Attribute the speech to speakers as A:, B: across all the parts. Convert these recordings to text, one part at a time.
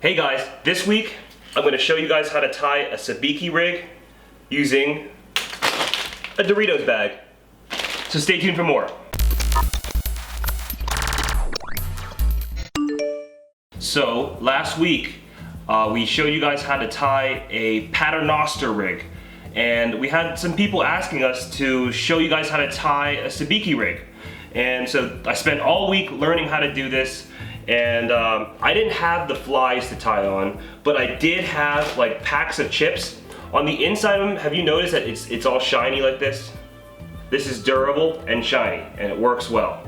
A: Hey guys, this week I'm going to show you guys how to tie a sabiki rig using a Doritos bag. So stay tuned for more. So last week we showed you guys how to tie a paternoster rig, and we had some people asking us to show you guys how to tie a sabiki rig. And so I spent all week learning how to do this, and I didn't have the flies to tie on, but I did have like packs of chips. On the inside of them, have you noticed that it's all shiny like this? This is durable and shiny, and it works well.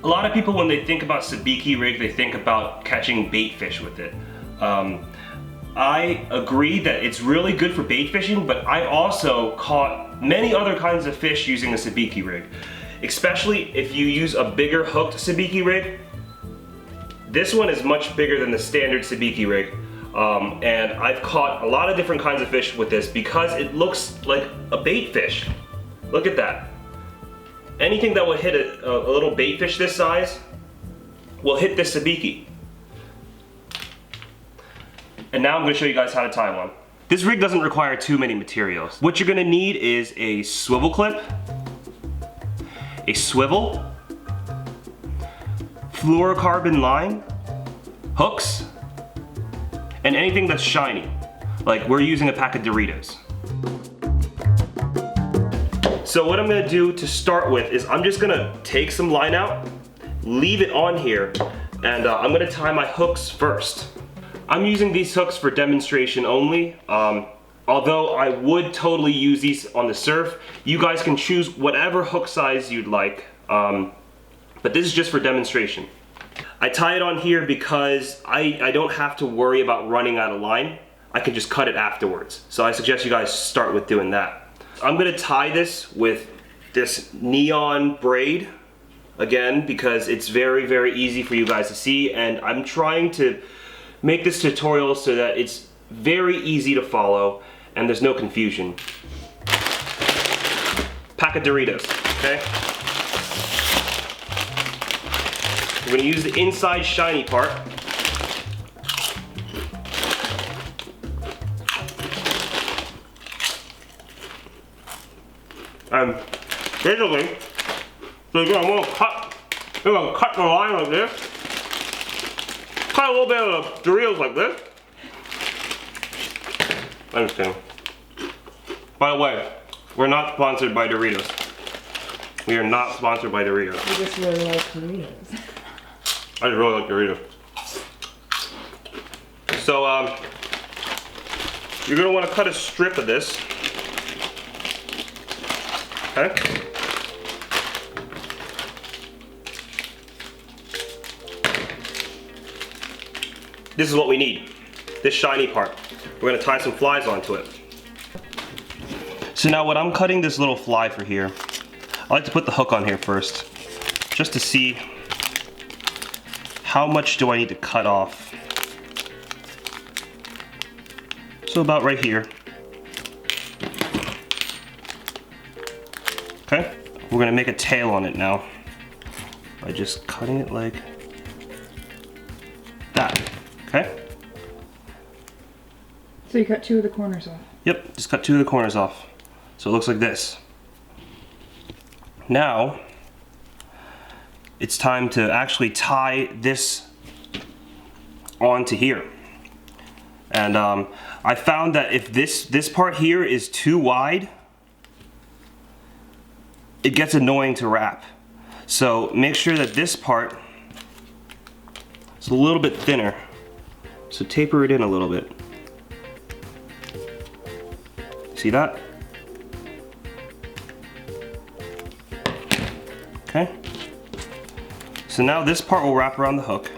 A: A lot of people, when they think about sabiki rig, they think about catching bait fish with it. I agree that it's really good for bait fishing, but I also caught many other kinds of fish using a sabiki rig. Especially if you use a bigger hooked sabiki rig. This one is much bigger than the standard sabiki rig. And I've caught a lot of different kinds of fish with this because it looks like a bait fish. Look at that. Anything that would hit a little bait fish this size will hit this sabiki. And now I'm going to show you guys how to tie one. This rig doesn't require too many materials. What you're going to need is a swivel clip, a swivel, fluorocarbon line, hooks, and anything that's shiny. Like we're using a pack of Doritos. So what I'm gonna do to start with is I'm just gonna take some line out, leave it on here, and I'm gonna tie my hooks first. I'm using these hooks for demonstration only. Although I would totally use these on the surf. You guys can choose whatever hook size you'd like, but this is just for demonstration. I tie it on here because I don't have to worry about running out of line. I can just cut it afterwards. So I suggest you guys start with doing that. I'm gonna tie this with this neon braid, again, because it's very, very easy for you guys to see, and I'm trying to make this tutorial so that it's very easy to follow and there's no confusion. Pack of Doritos, okay? We're gonna use the inside shiny part. Basically, so you're gonna cut the line like this. Cut a little bit of the Doritos like this. I'm just kidding. By the way, we're not sponsored by Doritos. We are not sponsored by Doritos.
B: You just really like Doritos.
A: I just really like Doritos. So, you're gonna wanna cut a strip of this. Okay? This is what we need. This shiny part. We're gonna tie some flies onto it. So now when I'm cutting this little fly for here, I like to put the hook on here first, just to see how much do I need to cut off. So about right here. Okay, we're gonna make a tail on it now by just cutting it like that, okay?
B: So you cut two of the corners off?
A: Yep, just cut two of the corners off. So it looks like this. Now, it's time to actually tie this onto here. And I found that if this part here is too wide, it gets annoying to wrap. So make sure that this part is a little bit thinner. So taper it in a little bit. See that? Okay. So now this part will wrap around the hook,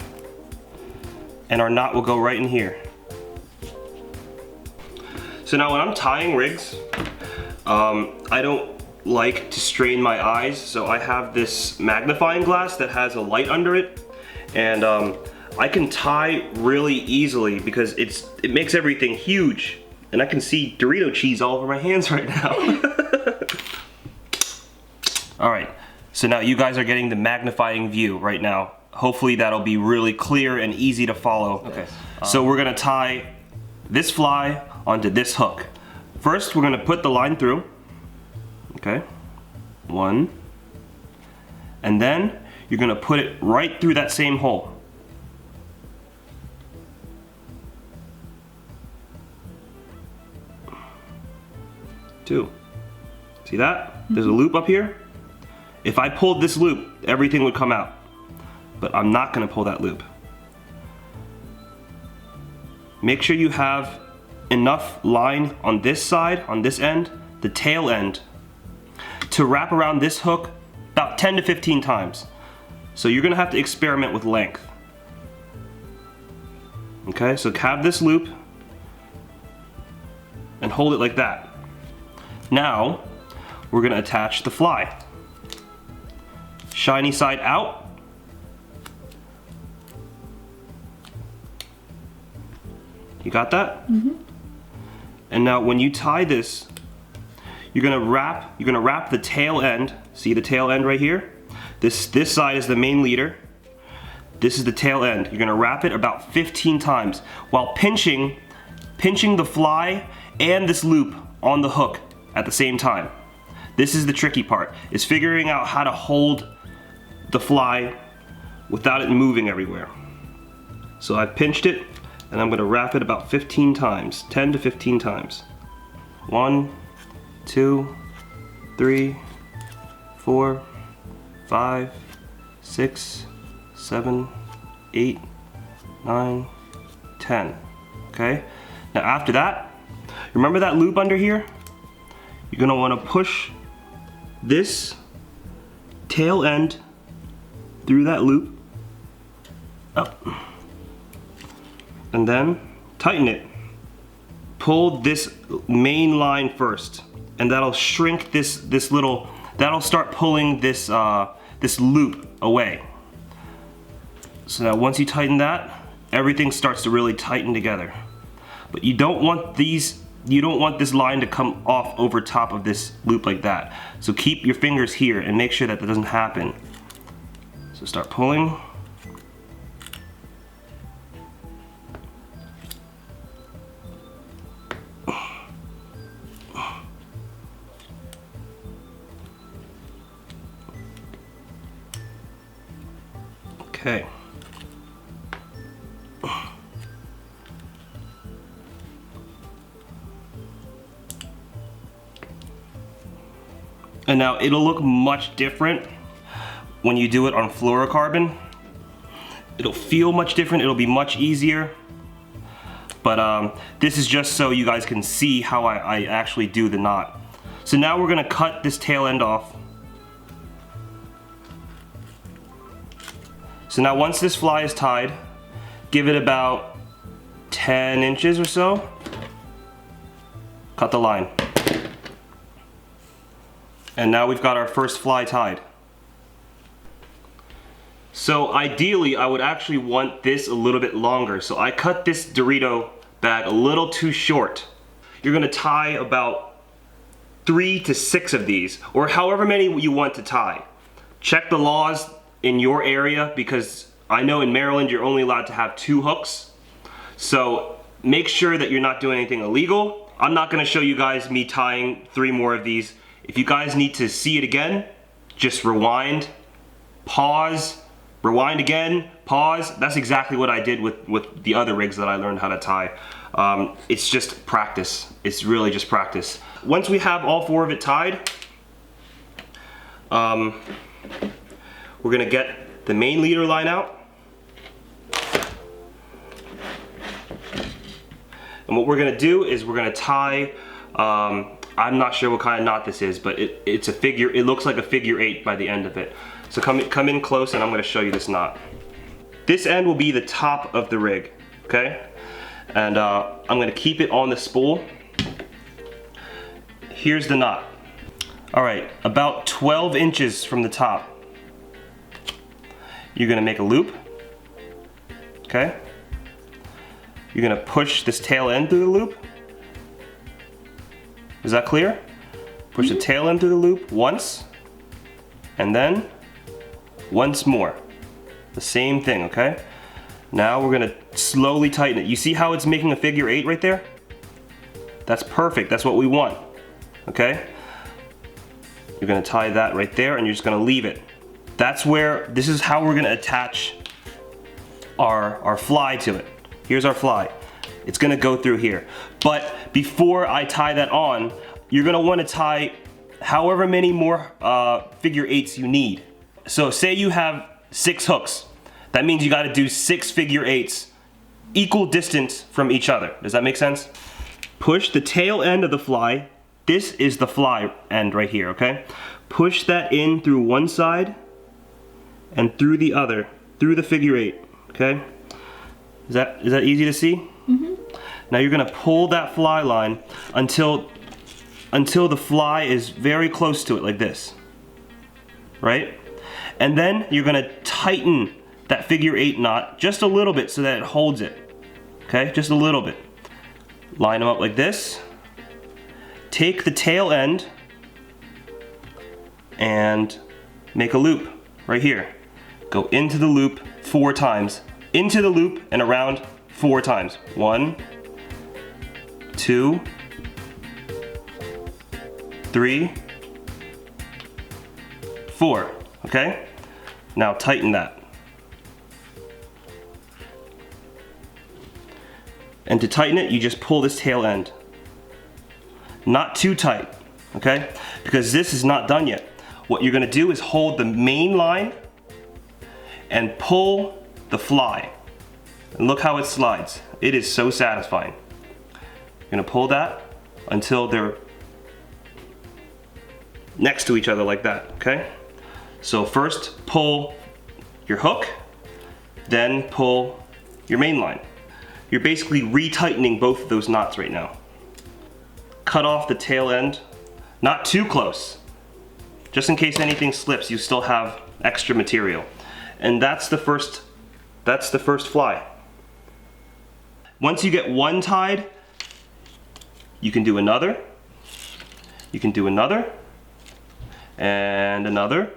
A: and our knot will go right in here. So now when I'm tying rigs, I don't like to strain my eyes, so I have this magnifying glass that has a light under it, and I can tie really easily because it makes everything huge, and I can see Dorito cheese all over my hands right now. All right, so now you guys are getting the magnifying view right now hopefully that'll be really clear and easy to follow. Okay. So we're gonna tie this fly onto this hook. First, we're gonna put the line through. Okay, 1. And then you're gonna put it right through that same hole. 2. See that? There's a loop up here. If I pulled this loop, everything would come out. But I'm not gonna pull that loop. Make sure you have enough line on this side, on this end, the tail end, to wrap around this hook about 10 to 15 times. So you're gonna have to experiment with length. Okay, so have this loop and hold it like that. Now, we're gonna attach the fly. Shiny side out. You got that? Mm-hmm. And now when you tie this, you're gonna wrap the tail end. See the tail end right here? This side is the main leader. This is the tail end. You're gonna wrap it about 15 times while pinching the fly and this loop on the hook at the same time. This is the tricky part, is figuring out how to hold the fly without it moving everywhere. So I've pinched it, and I'm gonna wrap it about 15 times, 10 to 15 times. 1, 2, 3, 4, 5, 6, 7, 8, 9, 10. Okay? Now after that, remember that loop under here? You're gonna wanna push this tail end through that loop up. And then tighten it. Pull this main line first, and that'll shrink this little, that'll start pulling this this loop away. So now once you tighten that, everything starts to really tighten together. But you don't want this line to come off over top of this loop like that. So keep your fingers here and make sure that that doesn't happen. So start pulling. Okay. And now it'll look much different when you do it on fluorocarbon. It'll feel much different, it'll be much easier. But this is just so you guys can see how I actually do the knot. So now we're gonna cut this tail end off. So now once this fly is tied, give it about 10 inches or so. Cut the line. And now we've got our first fly tied. So ideally, I would actually want this a little bit longer. So I cut this Dorito bag a little too short. You're gonna tie about 3 to 6 of these, or however many you want to tie. Check the laws in your area, because I know in Maryland you're only allowed to have 2 hooks. So make sure that you're not doing anything illegal. I'm not gonna show you guys me tying 3 more of these. If you guys need to see it again, just rewind, pause, rewind again, pause. That's exactly what I did with the other rigs that I learned how to tie. It's just practice. It's really just practice. Once we have all 4 of it tied, we're gonna get the main leader line out. And what we're gonna do is we're gonna tie, I'm not sure what kind of knot this is, but it's a figure, it looks like a figure 8 by the end of it. So come in close and I'm gonna show you this knot. This end will be the top of the rig, okay? And I'm gonna keep it on the spool. Here's the knot. All right, about 12 inches from the top. You're gonna make a loop, okay? You're gonna push this tail end through the loop. Is that clear? Push the tail end through the loop once, and then once more. The same thing, okay? Now we're gonna slowly tighten it. You see how it's making a figure 8 right there? That's perfect, that's what we want, okay? You're gonna tie that right there and you're just gonna leave it. This is how we're gonna attach our fly to it. Here's our fly. It's gonna go through here. But before I tie that on, you're gonna wanna tie however many more figure 8s you need. So say you have 6 hooks. That means you gotta do 6 figure 8s, equal distance from each other. Does that make sense? Push the tail end of the fly. This is the fly end right here, okay? Push that in through one side and through the other, through the figure 8, okay? Is that easy to see? Mm-hmm. Now you're gonna pull that fly line until the fly is very close to it, like this, right? And then you're gonna tighten that figure 8 knot just a little bit so that it holds it, okay? Just a little bit. Line them up like this. Take the tail end and make a loop right here. Go into the loop 4 times. Into the loop and around 4 times. 1, 2, 3, 4, okay? Now tighten that. And to tighten it, you just pull this tail end. Not too tight, okay? Because this is not done yet. What you're gonna do is hold the main line and pull the fly. And look how it slides. It is so satisfying. You're gonna pull that until they're next to each other like that, okay? So first pull your hook, then pull your main line. You're basically retightening both of those knots right now. Cut off the tail end, not too close. Just in case anything slips, you still have extra material. And that's the first fly. Once you get one tied, you can do another. You can do another and another.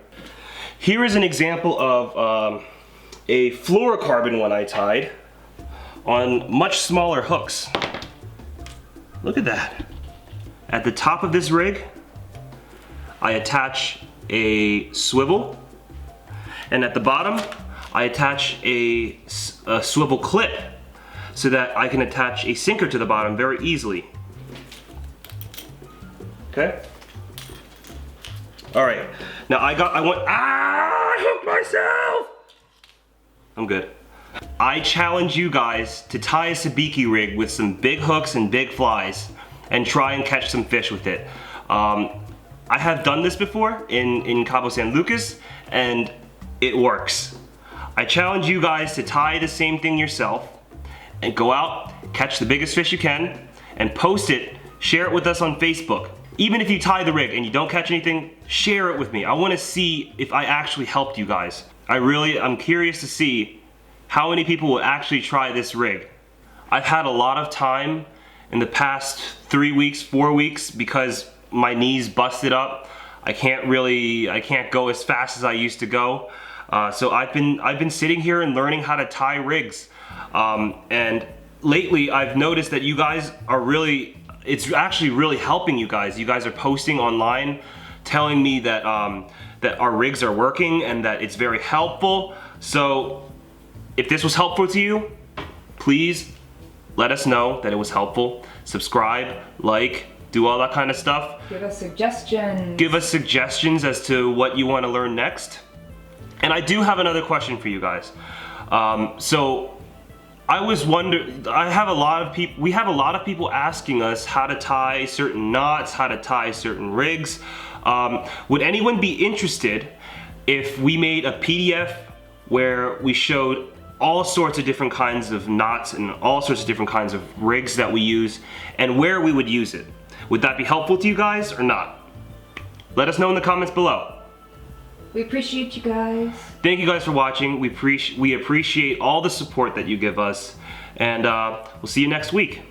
A: Here is an example of a fluorocarbon one I tied on much smaller hooks. Look at that. At the top of this rig, I attach a swivel, and at the bottom, I attach a swivel clip so that I can attach a sinker to the bottom very easily. Okay? All right, now I hooked myself! I'm good. I challenge you guys to tie a sabiki rig with some big hooks and big flies and try and catch some fish with it. I have done this before in Cabo San Lucas and it works. I challenge you guys to tie the same thing yourself and go out, catch the biggest fish you can and post it, share it with us on Facebook. Even if you tie the rig and you don't catch anything, share it with me. I want to see if I actually helped you guys. I'm curious to see how many people will actually try this rig. I've had a lot of time in the past 3 weeks, 4 weeks because my knees busted up. I can't go as fast as I used to go. So I've been sitting here and learning how to tie rigs. And lately I've noticed that you guys are it's actually really helping you guys. You guys are posting online telling me that that our rigs are working and that it's very helpful. So if this was helpful to you, please let us know that it was helpful. Subscribe, like, do all that kind of stuff.
B: Give us suggestions. Give us
A: suggestions as to what you want to learn next. And I do have another question for you guys. So I was wondering, we have a lot of people asking us how to tie certain knots, how to tie certain rigs. Would anyone be interested if we made a PDF where we showed all sorts of different kinds of knots and all sorts of different kinds of rigs that we use and where we would use it? Would that be helpful to you guys or not? Let us know in the comments below.
B: We appreciate you guys.
A: Thank you guys for watching. We appreciate all the support that you give us, and we'll see you next week.